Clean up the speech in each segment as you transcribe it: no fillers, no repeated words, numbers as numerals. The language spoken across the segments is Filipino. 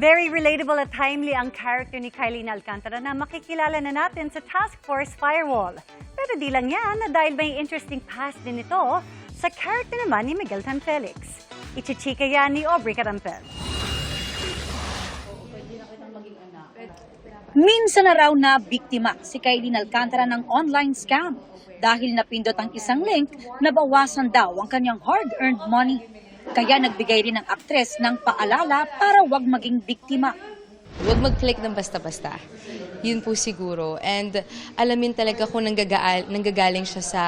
Very relatable at timely ang character ni Kylie Alcantara na makikilala na natin sa Task Force Firewall. Pero di lang yan na dahil may interesting past din ito sa character naman ni Miguel Tan Felix. Ichichika yan ni Aubrey Carampel. Minsan na raw na biktima si Kylie Alcantara ng online scam dahil napindot ang isang link na bawasan daw ang kanyang hard-earned money. Kaya nagbigay rin ang aktres ng paalala para wag maging biktima. Huwag mag-click ng basta-basta. Yun po siguro. And alamin talaga kung nanggagaling siya sa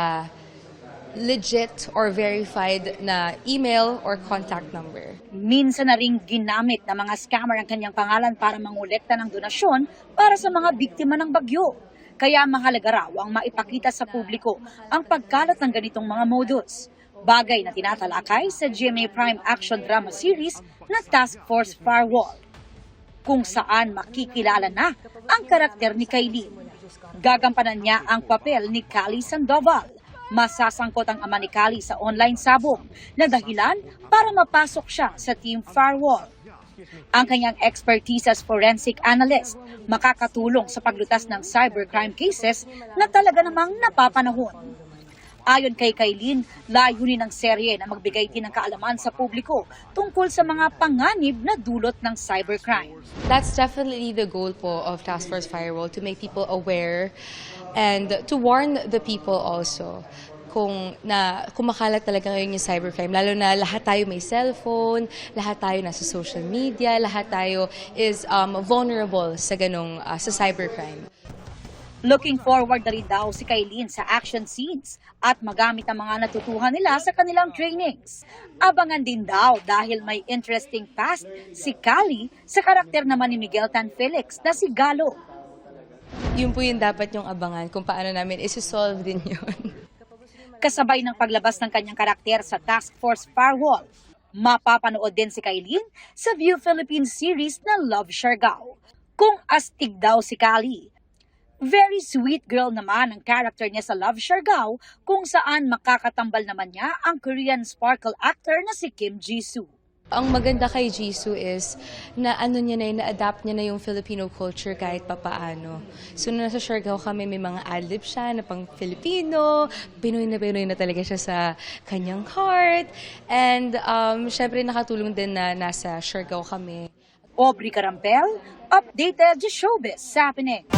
legit or verified na email or contact number. Minsan na ring ginamit ng mga scammer ang kanyang pangalan para mangolekta ng donasyon para sa mga biktima ng bagyo. Kaya mahalaga raw ang maipakita sa publiko ang pagkalat ng ganitong mga modus. Bagay na tinatalakay sa GMA Prime Action Drama Series na Task Force Firewall, kung saan makikilala na ang karakter ni Kylie. Gagampanan niya ang papel ni Callie Sandoval. Masasangkot ang ama ni Callie sa online sabong na dahilan para mapasok siya sa Team Firewall. Ang kanyang expertise as forensic analyst makakatulong sa paglutas ng cybercrime cases na talaga namang napapanahon. Ayon kay Kylie, layunin ng serye na magbigay din ng kaalaman sa publiko tungkol sa mga panganib na dulot ng cybercrime. That's definitely the goal po of Task Force Firewall, to make people aware and to warn the people also kung kumakalat talaga ngayon yung cybercrime. Lalo na lahat tayo may cellphone, lahat tayo nasa social media, lahat tayo is vulnerable sa sa cybercrime. Looking forward na rin daw si Kylie sa action scenes at magamit ang mga natutuhan nila sa kanilang trainings. Abangan din daw dahil may interesting past si Callie sa karakter naman ni Miguel Tan Felix na si Galo. Yun po yung dapat yung abangan kung paano namin isi-solve din yun. Kasabay ng paglabas ng kanyang karakter sa Task Force Firewall, mapapanood din si Kylie sa View Philippines series na Love Siargao. Kung astig daw si Callie, very sweet girl naman ang character niya sa Love Siargao, kung saan makakatambal naman niya ang Korean sparkle actor na si Kim Jisoo. Ang maganda kay Jisoo is na na-adapt niya na yung Filipino culture kahit papaano. So nung nasa Siargao kami, may mga adlib siya na pang Filipino, Pinoy na talaga siya sa kanyang heart. And syempre nakatulong din na nasa Siargao kami. Aubrey Carampel, updated sa showbiz happening.